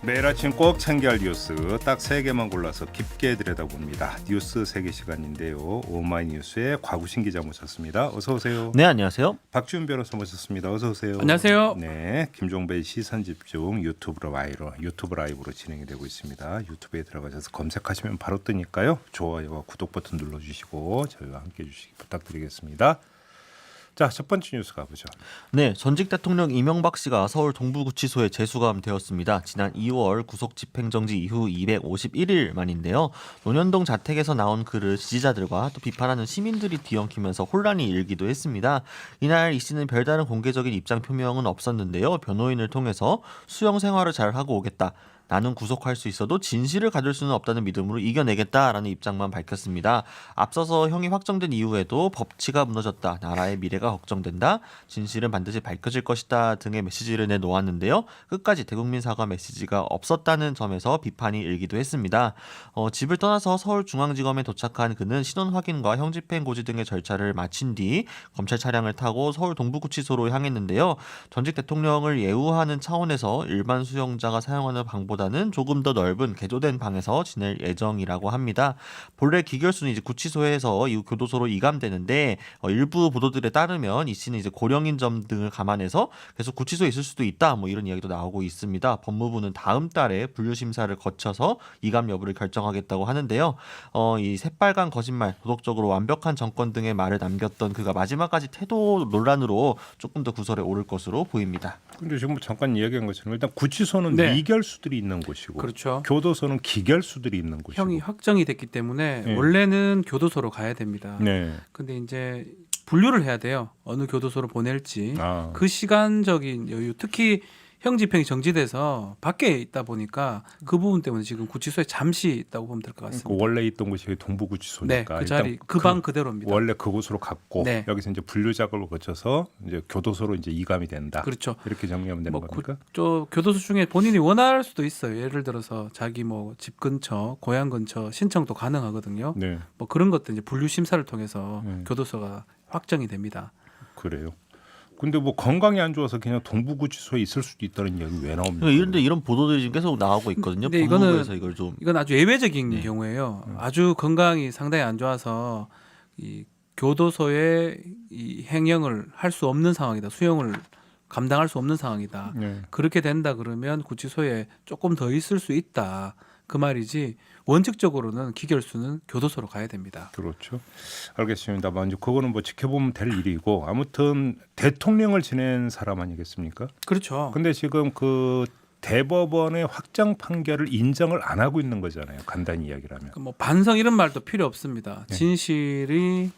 매일 아침 꼭 챙겨야 할 뉴스 딱 3개만 골라서 깊게 들여다봅니다. 뉴스 세계 시간인데요. 오마이뉴스의 곽우신 기자 모셨습니다. 어서 오세요. 네, 안녕하세요. 박지훈 변호사 모셨습니다. 어서 오세요. 안녕하세요. 네, 김종배의 시선집중 유튜브 라이브로 진행이 되고 있습니다. 유튜브에 들어가셔서 검색하시면 바로 뜨니까요. 좋아요와 구독 버튼 눌러주시고 저희와 함께해 주시기 부탁드리겠습니다. 자, 첫 번째 뉴스 가보죠. 네, 전직 대통령 이명박 씨가 서울 동부구치소에 재수감되었습니다. 지난 2월 구속 집행정지 이후 251일 만인데요. 논현동 자택에서 나온 글을 지지자들과 또 비판하는 시민들이 뒤엉키면서 혼란이 일기도 했습니다. 이날 이 씨는 별다른 공개적인 입장 표명은 없었는데요. 변호인을 통해서 수용 생활을 잘 하고 오겠다. 나는 구속할 수 있어도 진실을 가질 수는 없다는 믿음으로 이겨내겠다라는 입장만 밝혔습니다. 앞서서 형이 확정된 이후에도 법치가 무너졌다. 나라의 미래가 걱정된다. 진실은 반드시 밝혀질 것이다 등의 메시지를 내놓았는데요. 끝까지 대국민 사과 메시지가 없었다는 점에서 비판이 일기도 했습니다. 집을 떠나서 서울중앙지검에 도착한 그는 신원 확인과 형집행 고지 등의 절차를 마친 뒤 검찰 차량을 타고 서울 동부구치소로 향했는데요. 전직 대통령을 예우하는 차원에서 일반 수용자가 사용하는 방보다는 조금 더 넓은 개조된 방에서 지낼 예정이라고 합니다. 본래 기결수는 이제 구치소에서 이후 교도소로 이감되는데 일부 보도들에 따르면 이 씨는 이제 고령인 점 등을 감안해서 계속 구치소에 있을 수도 있다. 뭐 이런 이야기도 나오고 있습니다. 법무부는 다음 달에 분류 심사를 거쳐서 이감 여부를 결정하겠다고 하는데요. 이 새빨간 거짓말, 도덕적으로 완벽한 정권 등의 말을 남겼던 그가 마지막까지 태도 논란으로 조금 더 구설에 오를 것으로 보입니다. 근데 지금 잠깐 이야기한 것처럼 일단 구치소는 네. 미결수들이 있는 곳이고 그렇죠. 교도소는 기결수들이 있는 곳이고 형이 확정이 됐기 때문에 네. 원래는 교도소로 가야 됩니다. 네. 근데 이제 분류를 해야 돼요. 어느 교도소로 보낼지. 아. 그 시간적인 여유, 특히 형 집행이 정지돼서 밖에 있다 보니까 그 부분 때문에 지금 구치소에 잠시 있다고 보면 될 것 같습니다. 그 원래 있던 곳이 동부구치소니까 네, 그 자리, 그 방 그대로입니다. 원래 그곳으로 갔고 네. 여기서 이제 분류 작업을 거쳐서 이제 교도소로 이제 이감이 된다. 그렇죠. 이렇게 정리하면 되는 뭐 겁니까? 저 교도소 중에 본인이 원할 수도 있어요. 예를 들어서 자기 뭐 집 근처, 고향 근처 신청도 가능하거든요. 네, 뭐 그런 것도 이제 분류 심사를 통해서 네. 교도소가 확정이 됩니다. 그래요. 근데 뭐 건강이 안 좋아서 그냥 동부구치소에 있을 수도 있다는 이야기 왜 나옵니까? 그러니까 이런데 이런 보도들이 지금 계속 나오고 있거든요. 근데 법무부에서 이걸 좀 이건 아주 예외적인 네. 경우예요. 아주 건강이 상당히 안 좋아서 이 교도소에 이 행영을 할 수 없는 상황이다. 수용을 감당할 수 없는 상황이다. 네. 그렇게 된다 그러면 구치소에 조금 더 있을 수 있다. 그 말이지 원칙적으로는 기결수는 교도소로 가야 됩니다. 그렇죠. 알겠습니다. 먼저 그거는 뭐 지켜보면 될 일이고 아무튼 대통령을 지낸 사람 아니겠습니까? 그렇죠. 근데 지금 그 대법원의 확정 판결을 인정을 안 하고 있는 거잖아요. 간단히 이야기를 하면. 뭐 반성 이런 말도 필요 없습니다. 네. 진실이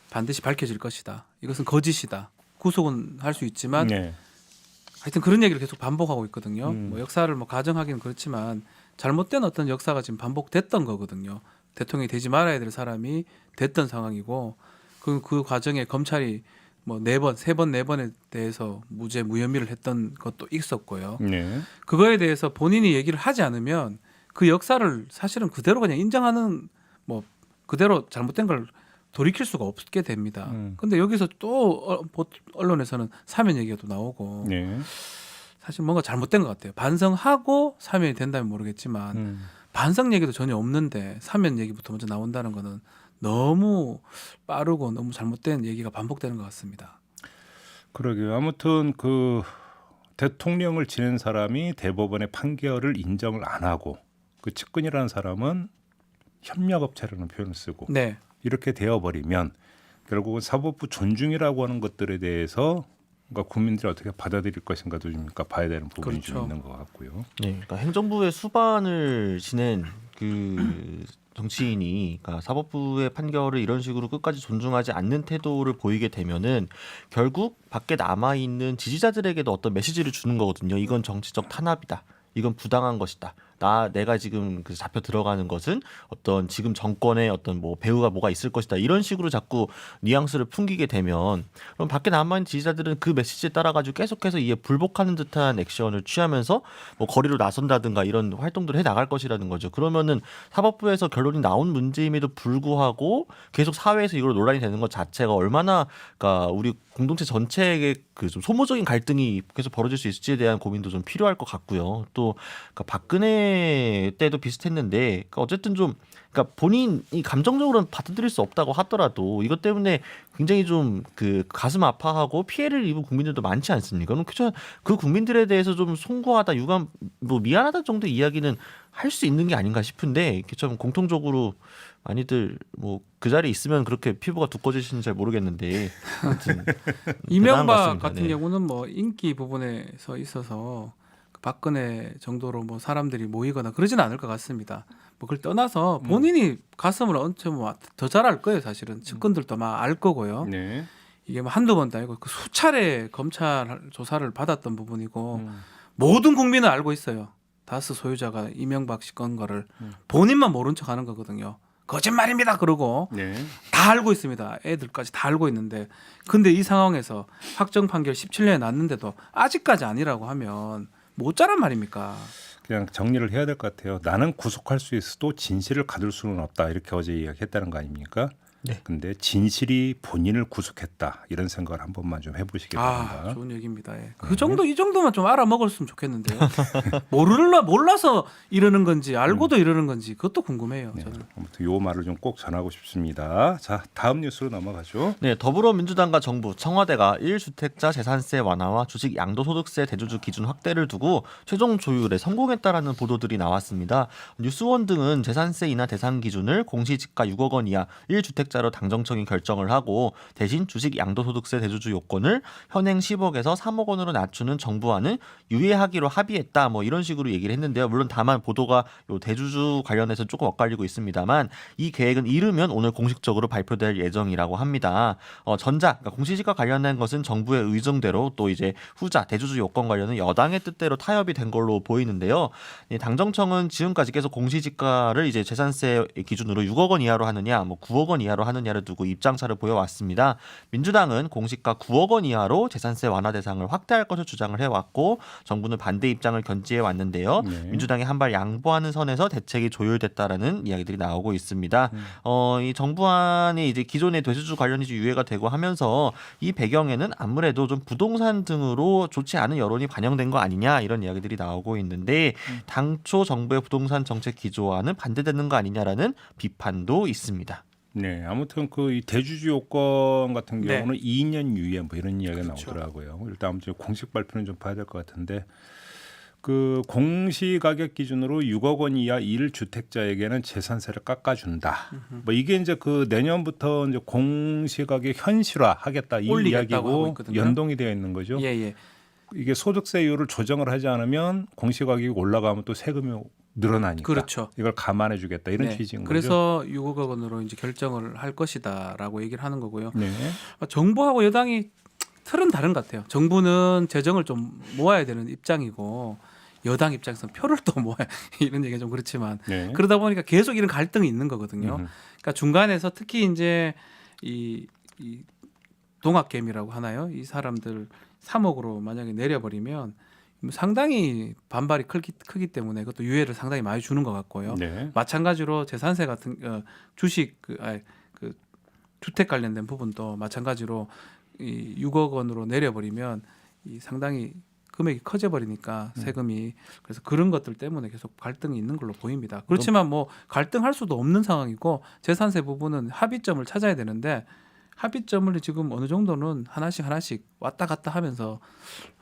반드시 밝혀질 것이다. 이것은 거짓이다. 구속은 할 수 있지만 네. 하여튼 그런 얘기를 계속 반복하고 있거든요. 음. 뭐 역사를 뭐 가정하기는 그렇지만 잘못된 어떤 역사가 지금 반복됐던 거거든요. 대통령이 되지 말아야 될 사람이 됐던 상황이고 그 과정에 검찰이 뭐 4번, 3번, 4번에 대해서 무죄 무혐의를 했던 것도 있었고요. 네. 그거에 대해서 본인이 얘기를 하지 않으면 그 역사를 사실은 그대로 그냥 인정하는 뭐 그대로 잘못된 걸 돌이킬 수가 없게 됩니다. 근데 여기서 또 언론에서는 사면 얘기가 또 나오고 네. 사실 뭔가 잘못된 것 같아요. 반성하고 사면이 된다면 모르겠지만 반성 얘기도 전혀 없는데 사면 얘기부터 먼저 나온다는 거는 너무 빠르고 너무 잘못된 얘기가 반복되는 것 같습니다. 그러게요. 아무튼 그 대통령을 지낸 사람이 대법원의 판결을 인정을 안 하고 그 측근이라는 사람은 협력업체라는 표현을 쓰고 네, 이렇게 되어버리면 결국은 사법부 존중이라고 하는 것들에 대해서 그러니까 국민들이 어떻게 받아들일 것인가도 좀 봐야 되는 부분이 좀 그렇죠. 있는 것 같고요. 네, 그러니까 행정부의 수반을 지낸 그 정치인이 그러니까 사법부의 판결을 이런 식으로 끝까지 존중하지 않는 태도를 보이게 되면은 결국 밖에 남아 있는 지지자들에게도 어떤 메시지를 주는 거거든요. 이건 정치적 탄압이다. 이건 부당한 것이다. 내가 지금 그 잡혀 들어가는 것은 어떤 지금 정권의 어떤 뭐 배후가 뭐가 있을 것이다 이런 식으로 자꾸 뉘앙스를 풍기게 되면 그럼 밖에 남아있는 지지자들은 그 메시지에 따라 가지고 계속해서 이에 불복하는 듯한 액션을 취하면서 뭐 거리로 나선다든가 이런 활동들을 해 나갈 것이라는 거죠. 그러면은 사법부에서 결론이 나온 문제임에도 불구하고 계속 사회에서 이걸 논란이 되는 것 자체가 얼마나 그러니까 우리 공동체 전체에게 그 좀 소모적인 갈등이 계속 벌어질 수 있을지에 대한 고민도 좀 필요할 것 같고요. 또 그러니까 박근혜 때도 비슷했는데 그러니까 어쨌든 좀 그러니까 본인이 감정적으로는 받아들일 수 없다고 하더라도 이것 때문에 굉장히 좀 그 가슴 아파하고 피해를 입은 국민들도 많지 않습니까? 그럼 그 국민들에 대해서 좀 송구하다, 유감, 뭐 미안하다 정도 이야기는 할 수 있는 게 아닌가 싶은데 이렇게 좀 공통적으로 많이들 뭐 그 자리에 있으면 그렇게 피부가 두꺼워지시는지 잘 모르겠는데 아무튼 대단한 것 이명박 같습니다. 같은 네. 경우는 뭐 인기 부분에서 있어서 박근혜 정도로 뭐 사람들이 모이거나 그러지는 않을 것 같습니다. 뭐 그걸 떠나서 본인이 가슴을 얹으면 더 잘 알 거예요. 사실은 측근들도 막 알 거고요. 네. 이게 뭐 한두 번도 아니고 그 수차례 검찰 조사를 받았던 부분이고 모든 국민은 알고 있어요. 다스 소유자가 이명박 씨 건 거를 본인만 모른 척 하는 거거든요. 거짓말입니다. 그러고 네. 다 알고 있습니다. 애들까지 다 알고 있는데 근데 이 상황에서 확정 판결 17년에 났는데도 아직까지 아니라고 하면 뭐 어쩌란 말입니까? 그냥 정리를 해야 될 것 같아요. 나는 구속할 수 있어도 진실을 가둘 수는 없다. 이렇게 어제 이야기했다는 거 아닙니까? 네. 근데 진실이 본인을 구속했다. 이런 생각을 한 번만 좀 해보시기 바랍니다. 좋은 얘기입니다. 예. 그 정도 이 정도만 좀 알아먹었으면 좋겠는데요. 몰라서 이러는 건지 알고도 이러는 건지 그것도 궁금해요. 네. 저는. 아무튼 요 말을 좀 꼭 전하고 싶습니다. 자, 다음 뉴스로 넘어가죠. 네, 더불어민주당과 정부, 청와대가 1주택자 재산세 완화와 주식 양도소득세 대주주 기준 확대를 두고 최종 조율에 성공했다라는 보도들이 나왔습니다. 뉴스원 등은 재산세 인하 대상 기준을 공시지가 6억 원 이하 1주택자로 당정청이 결정을 하고 대신 주식 양도소득세 대주주 요건을 현행 10억에서 3억 원으로 낮추는 정부와는 유예하기로 합의했다. 뭐 이런 식으로 얘기를 했는데요. 물론 다만 보도가 요 대주주 관련해서 조금 엇갈리고 있습니다만 이 계획은 이르면 오늘 공식적으로 발표될 예정이라고 합니다. 그러니까 공시지가 관련된 것은 정부의 의정대로 또 이제 후자 대주주 요건 관련은 여당의 뜻대로 타협이 된 걸로 보이는데요. 당정청은 지금까지 계속 공시지가를 이제 재산세 기준으로 6억 원 이하로 하느냐, 뭐 9억 원 이하로 하느냐를 두고 입장차를 보여왔습니다. 민주당은 공시가 9억 원 이하로 재산세 완화 대상을 확대할 것을 주장을 해왔고 정부는 반대 입장을 견지해 왔는데요. 네. 민주당이 한 발 양보하는 선에서 대책이 조율됐다라는 이야기들이 나오고 있습니다. 이 정부안이 이제 기존의 대주주 관련이 유예가 되고 하면서 이 배경에는 아무래도 좀 부동산 등으로 좋지 않은 여론이 반영된 거 아니냐 이런 이야기들이 나오고 있는데 당초 정부의 부동산 정책 기조와는 반대되는 거 아니냐라는 비판도 있습니다. 네, 아무튼 그 이 대주주 요건 같은 네. 경우는 2년 유예 뭐 이런 이야기가 그렇죠. 나오더라고요. 일단 아무튼 공식 발표는 좀 봐야 될 것 같은데 그 공시 가격 기준으로 6억 원 이하 1주택자에게는 재산세를 깎아준다. 뭐 이게 이제 그 내년부터 이제 공시 가격 현실화하겠다 이 올리겠다고 하고 이야기고 있거든요. 연동이 되어 있는 거죠. 예. 이게 소득세율을 조정을 하지 않으면 공시 가격이 올라가면 또 세금이 늘어나니까 그렇죠. 이걸 감안해 주겠다 이런 네. 취지인 거죠. 그래서 6억 원으로 이제 결정을 할 것이다라고 얘기를 하는 거고요. 네. 정부하고 여당이 틀은 다른 것 같아요. 정부는 재정을 좀 모아야 되는 입장이고 여당 입장에서는 표를 또 모아야 이런 얘기가 좀 그렇지만 네. 그러다 보니까 계속 이런 갈등이 있는 거거든요. 음흠. 그러니까 중간에서 특히 이제 이 동학개미라고 하나요? 이 사람들 3억으로 만약에 내려버리면 상당히 반발이 크기 때문에 그것도 유예를 상당히 많이 주는 것 같고요. 네. 마찬가지로 재산세 같은 주식 그 주택 관련된 부분도 마찬가지로 이 6억 원으로 내려버리면 이 상당히 금액이 커져 버리니까 세금이 그래서 그런 것들 때문에 계속 갈등이 있는 걸로 보입니다. 그렇지만 뭐 갈등할 수도 없는 상황이고 재산세 부분은 합의점을 찾아야 되는데 합의점을 지금 어느 정도는 하나씩 왔다 갔다 하면서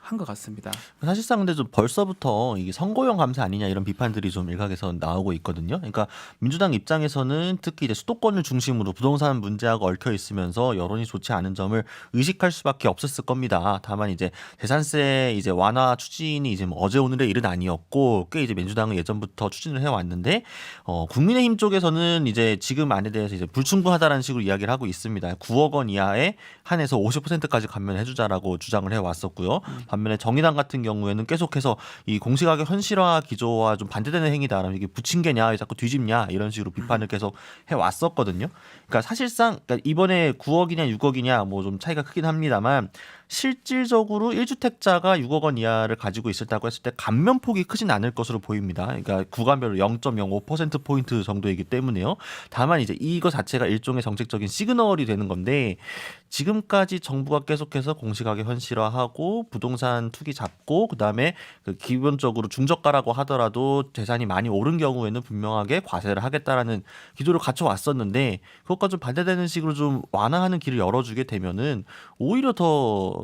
한 것 같습니다. 사실상 근데 좀 벌써부터 이게 선거용 감세 아니냐 이런 비판들이 좀 일각에서 나오고 있거든요. 그러니까 민주당 입장에서는 특히 이제 수도권을 중심으로 부동산 문제하고 얽혀 있으면서 여론이 좋지 않은 점을 의식할 수밖에 없었을 겁니다. 다만 이제 재산세 이제 완화 추진이 이제 뭐 어제 오늘의 일은 아니었고 꽤 이제 민주당은 예전부터 추진을 해왔는데 국민의힘 쪽에서는 이제 지금 안에 대해서 이제 불충분하다라는 식으로 이야기를 하고 있습니다. 9억 원 이하에 한해서 50%까지 감면해주자라고 주장을 해왔었고요. 반면에 정의당 같은 경우에는 계속해서 이 공시가격 현실화 기조와 좀 반대되는 행위다라면 이게 부침개냐 자꾸 뒤집냐 이런 식으로 비판을 계속 해왔었거든요. 그러니까 사실상 그러니까 이번에 9억이냐 6억이냐 뭐 좀 차이가 크긴 합니다만 실질적으로 1주택자가 6억 원 이하를 가지고 있었다고 했을 때 감면폭이 크진 않을 것으로 보입니다. 그러니까 구간별로 0.05%포인트 정도이기 때문에요. 다만 이제 이거 자체가 일종의 정책적인 시그널이 되는 건데 지금까지 정부가 계속해서 공시가격 현실화하고 부동산 투기 잡고 그다음에 그 기본적으로 중저가라고 하더라도 재산이 많이 오른 경우에는 분명하게 과세를 하겠다라는 기조를 갖춰왔었는데 그것과 좀 반대되는 식으로 좀 완화하는 길을 열어주게 되면은 오히려 더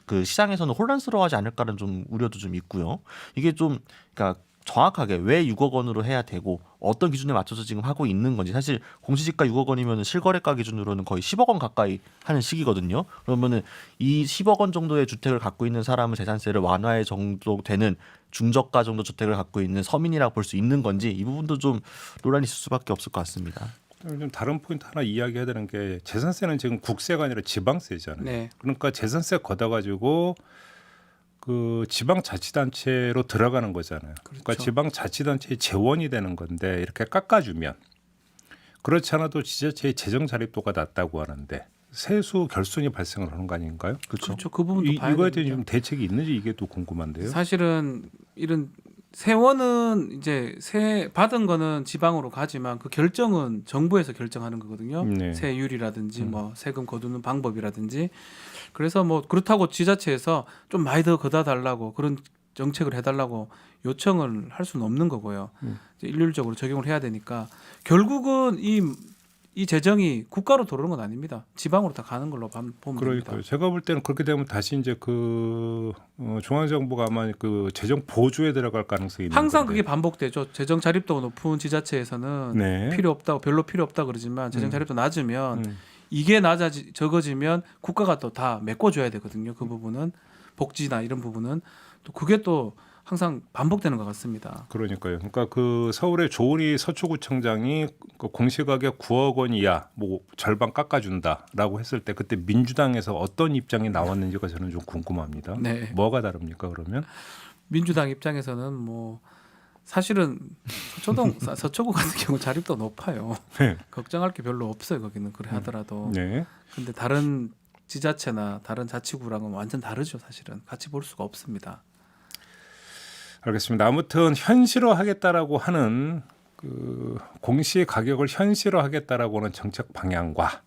그 시장에서는 혼란스러워하지 않을까라는 좀 우려도 좀 있고요. 이게 좀 그러니까 정확하게 왜 6억 원으로 해야 되고 어떤 기준에 맞춰서 지금 하고 있는 건지 사실 공시지가 6억 원이면 실거래가 기준으로는 거의 10억 원 가까이 하는 시기거든요. 그러면은 이 10억 원 정도의 주택을 갖고 있는 사람은 재산세를 완화해 정도 되는 중저가 정도 주택을 갖고 있는 서민이라고 볼 수 있는 건지 이 부분도 좀 논란이 있을 수밖에 없을 것 같습니다. 좀 다른 포인트 하나 이야기해야 되는 게 재산세는 지금 국세가 아니라 지방세잖아요. 네. 그러니까 재산세 걷어가지고 그 지방자치단체로 들어가는 거잖아요. 그러니까 그렇죠. 지방자치단체의 재원이 되는 건데 이렇게 깎아주면 그렇지 않아도 지자체의 재정 자립도가 낮다고 하는데 세수 결손이 발생을 하는 거 아닌가요? 그렇죠. 그 부분도 봐야 이거에 대한 됩니다. 좀 대책이 있는지 이게 또 궁금한데요. 사실은 이런 세원은 이제 세 받은 거는 지방으로 가지만 그 결정은 정부에서 결정하는 거거든요. 네. 세율이라든지 뭐 세금 거두는 방법이라든지 그래서 뭐 그렇다고 지자체에서 좀 많이 더 걷어 달라고 그런 정책을 해달라고 요청을 할 수는 없는 거고요. 이제 일률적으로 적용을 해야 되니까 결국은 이 재정이 국가로 들어오는 건 아닙니다. 지방으로 다 가는 걸로 보면 됩니다. 그러니까요. 제가 볼 때는 그렇게 되면 다시 이제 그 중앙정부가 아마 그 재정 보조에 들어갈 가능성이 있는 항상 건데. 그게 반복되죠. 재정 자립도가 높은 지자체에서는 네. 필요 없다고 별로 필요 없다 그러지만 재정 자립도 낮으면 음. 이게 적어지면 국가가 또 다 메꿔줘야 되거든요. 그 부분은 복지나 이런 부분은 또 그게 또 항상 반복되는 것 같습니다. 그러니까요. 그러니까 그 서울의 조은희 서초구청장이 그 공시가격 9억 원 이하 뭐 절반 깎아준다라고 했을 때 그때 민주당에서 어떤 입장이 나왔는지가 저는 좀 궁금합니다. 네. 뭐가 다릅니까 그러면? 민주당 입장에서는 뭐 사실은 서초구 같은 경우 자립도 높아요. 네. 걱정할 게 별로 없어요. 거기는 그래 하더라도. 네. 근데 다른 지자체나 다른 자치구랑은 완전 다르죠. 사실은 같이 볼 수가 없습니다. 알겠습니다. 아무튼 현실화하겠다라고 하는 그 공시 가격을 현실화하겠다라고 하는 정책 방향과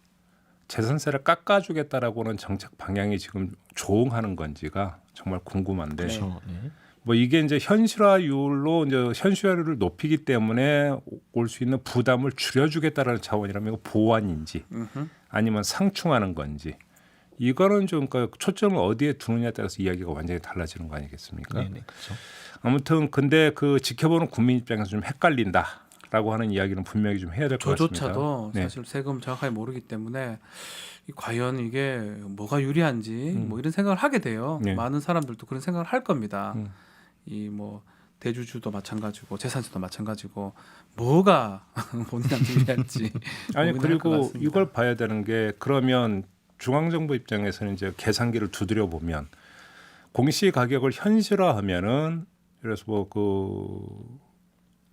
재산세를 깎아주겠다라고 하는 정책 방향이 지금 조응하는 건지가 정말 궁금한데 그렇죠. 네. 뭐 이게 이제 현실화율로 이제 현실화율을 높이기 때문에 올 수 있는 부담을 줄여주겠다라는 차원이라면 이거 보완인지 아니면 상충하는 건지 이거는 좀 그러니까 초점을 어디에 두느냐에 따라서 이야기가 완전히 달라지는 거 아니겠습니까? 네, 그렇죠. 아무튼 근데 그 지켜보는 국민 입장에서 좀 헷갈린다라고 하는 이야기는 분명히 좀 해야 될 것 같습니다. 저조차도 네. 사실 세금 정확하게 모르기 때문에 과연 이게 뭐가 유리한지 뭐 이런 생각을 하게 돼요. 네. 많은 사람들도 그런 생각을 할 겁니다. 음. 이 뭐 대주주도 마찬가지고 재산세도 마찬가지고 뭐가 본인한테 유리할지 아니 고민할 것 그리고 같습니다. 이걸 봐야 되는 게 그러면 중앙정부 입장에서는 이제 계산기를 두드려 보면 공시 가격을 현실화하면은 그래서 뭐 그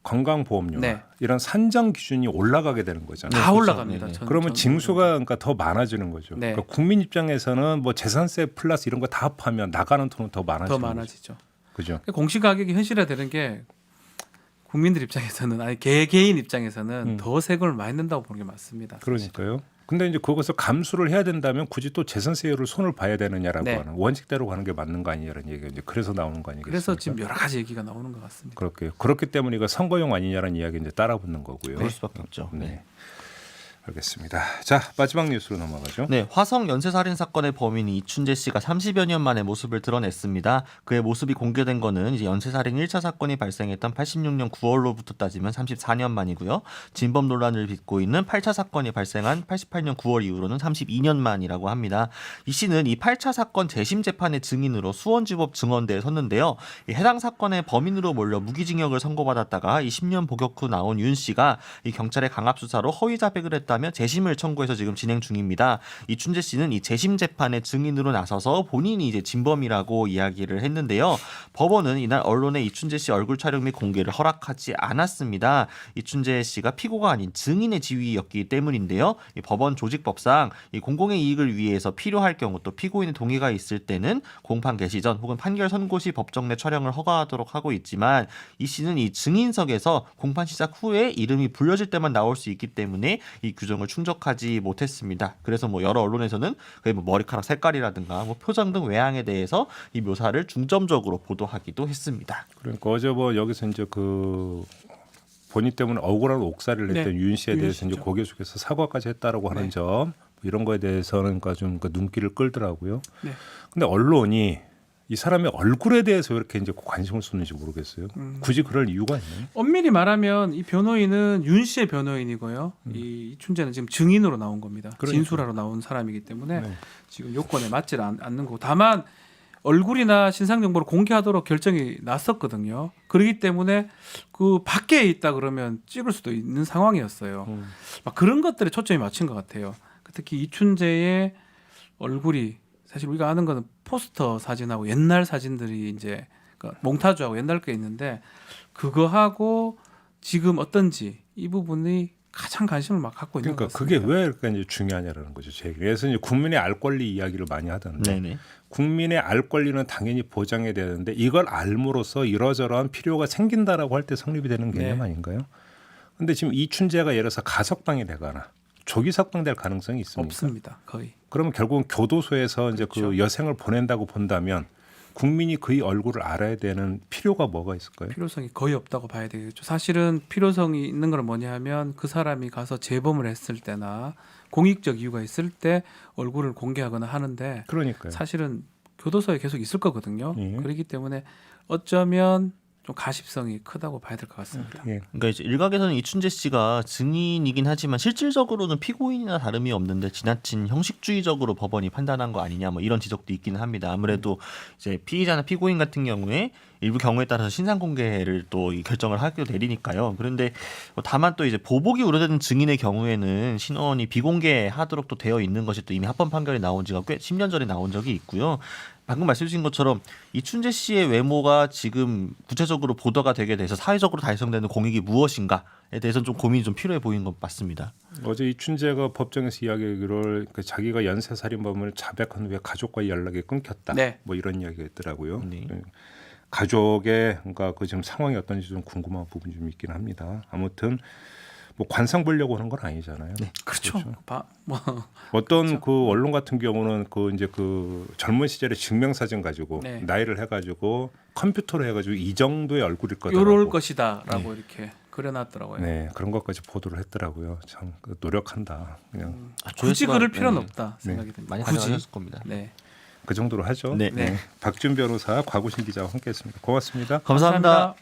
건강보험료나 네. 이런 산정 기준이 올라가게 되는 거잖아요. 다 그렇죠. 올라갑니다. 네네. 그러면 징수가 그러니까 더 많아지는 거죠. 네. 그러니까 국민 입장에서는 뭐 재산세 플러스 이런 거 다 합하면 나가는 돈은 더 많아지는 더 거죠. 많아지죠. 그죠? 공시 가격이 현실화되는 게 국민들 입장에서는 아니 개개인 입장에서는 더 세금을 많이 낸다고 보는 게 맞습니다. 그러니까요. 근데 이제 그것을 감수를 해야 된다면 굳이 또 재산세율을 손을 봐야 되느냐라고 네. 하는 원칙대로 가는 게 맞는 거 아니냐라는 얘기가 이제 그래서 나오는 거 아니겠습니까? 그래서 지금 여러 가지 얘기가 나오는 것 같습니다. 그렇기 때문에 이거 선거용 아니냐라는 이야기 이제 따라붙는 거고요. 그럴 수밖에 없죠. 네. 알겠습니다. 자, 마지막 뉴스로 넘어가죠. 네, 화성 연쇄살인 사건의 범인이 이춘재 씨가 30여 년 만에 모습을 드러냈습니다. 그의 모습이 공개된 거는 이제 연쇄살인 1차 사건이 발생했던 86년 9월로부터 따지면 34년 만이고요. 진범 논란을 빚고 있는 8차 사건이 발생한 88년 9월 이후로는 32년 만이라고 합니다. 이 씨는 이 8차 사건 재심 재판의 증인으로 수원지법 증언대에 섰는데요. 이 해당 사건의 범인으로 몰려 무기징역을 선고받았다가 이 10년 복역 후 나온 윤 씨가 이 경찰의 강압 수사로 허위 자백을 했다며 불구하면 재심을 청구해서 지금 진행 중입니다. 이춘재 씨는 이 재심 재판의 증인으로 나서서 본인이 이제 진범이라고 이야기를 했는데요. 법원은 이날 언론에 이춘재 씨 얼굴 촬영 및 공개를 허락하지 않았습니다. 이춘재 씨가 피고가 아닌 증인의 지위였기 때문인데요. 이 법원 조직법상 이 공공의 이익을 위해서 필요할 경우 또 피고인의 동의가 있을 때는 공판 개시 전 혹은 판결 선고 시 법정 내 촬영을 허가하도록 하고 있지만 이 씨는 이 증인석에서 공판 시작 후에 이름이 불려질 때만 나올 수 있기 때문에 이 규정을 충족하지 못했습니다. 그래서 뭐 여러 언론에서는 거의 뭐 머리카락 색깔이라든가 뭐 표정 등 외양에 대해서 이 묘사를 중점적으로 보도하기도 했습니다. 그러니까 어제 뭐 여기서 이제 그 본인 때문에 억울한 옥살이를 했던 네, 윤 씨에 윤 대해서 이제 씨죠. 고개 숙여서 사과까지 했다라고 하는 네. 점, 뭐 이런 거에 대해서는 그러니까 좀 그 눈길을 끌더라고요. 네. 근데 언론이 이 사람의 얼굴에 대해서 왜 이렇게 이제 관심을 쏟는지 모르겠어요. 굳이 그럴 이유가 있나요? 엄밀히 말하면 이 변호인은 윤 씨의 변호인이고요. 이 이춘재는 지금 증인으로 나온 겁니다. 그러니까요. 진술하러 나온 사람이기 때문에 네. 지금 요건에 맞지 않는 거고 다만 얼굴이나 신상 정보를 공개하도록 결정이 났었거든요. 그렇기 때문에 그 밖에 있다 그러면 찍을 수도 있는 상황이었어요. 막 그런 것들에 초점이 맞춘 것 같아요. 특히 이춘재의 얼굴이 사실 우리가 아는 거는 포스터 사진하고 옛날 사진들이 이제 그러니까 몽타주하고 옛날 게 있는데 그거하고 지금 어떤지 이 부분이 가장 관심을 막 갖고 있는 그러니까 것 같습니다. 그게 왜 이렇게 이제 중요하냐라는 거죠. 제 얘기. 그래서 이제 국민의 알 권리 이야기를 많이 하던데 네네. 국민의 알 권리는 당연히 보장해야 되는데 이걸 알므로써 이러저러한 필요가 생긴다라고 할 때 성립이 되는 개념 네. 아닌가요? 근데 지금 이춘재가 예를 들어서 가석방이 되거나 조기 석방될 가능성이 있습니까? 없습니다. 거의. 그러면 결국은 교도소에서 이제 그렇죠. 그 여생을 보낸다고 본다면 국민이 그의 얼굴을 알아야 되는 필요가 뭐가 있을까요? 필요성이 거의 없다고 봐야 되겠죠. 사실은 필요성이 있는 건 뭐냐 하면 그 사람이 가서 재범을 했을 때나 공익적 이유가 있을 때 얼굴을 공개하거나 하는데 그러니까요. 사실은 교도소에 계속 있을 거거든요. 예. 그렇기 때문에 어쩌면 좀 가십성이 크다고 봐야 될 것 같습니다. 예. 그러니까 이제 일각에서는 이춘재 씨가 증인이긴 하지만 실질적으로는 피고인이나 다름이 없는데 지나친 형식주의적으로 법원이 판단한 거 아니냐 뭐 이런 지적도 있기는 합니다. 아무래도 이제 피의자나 피고인 같은 경우에 일부 경우에 따라서 신상 공개를 또 이 결정을 하기도 내리니까요. 그런데 다만 또 이제 보복이 우려되는 증인의 경우에는 신원이 비공개하도록 또 되어 있는 것이 또 이미 합헌 판결이 나온 지가 꽤 10년 전에 나온 적이 있고요. 방금 말씀 주신 것처럼 이춘재 씨의 외모가 지금 구체적으로 보도가 되게 돼서 사회적으로 달성되는 공익이 무엇인가에 대해서는 좀 고민이 좀 필요해 보이는 것 같습니다. 어제 이춘재가 법정에서 이야기를 그 자기가 연쇄살인범을 자백한 후에 가족과의 연락이 끊겼다. 네. 뭐 이런 이야기가 있더라고요. 네. 가족의 그러니까 그 지금 상황이 어떤지 좀 궁금한 부분이 좀 있긴 합니다. 아무튼 뭐 관상 보려고 하는 건 아니잖아요. 네. 그렇죠. 뭐 어떤 그 언론 같은 경우는 그 이제 그 젊은 시절의 증명사진 가지고 네. 나이를 해가지고 컴퓨터로 해가지고 이 정도의 얼굴일 거다라고. 요럴 것이다라고 이렇게 그려놨더라고요. 네 그런 것까지 보도를 했더라고요. 참 노력한다. 그냥 굳이 조회수가, 그럴 필요는 네, 없다 생각이 듭니다. 많이 굳이. 가져가셨을 겁니다. 네. 그 정도로 하죠. 네. 네. 박준 변호사, 곽우신 기자와 함께했습니다. 고맙습니다. 감사합니다.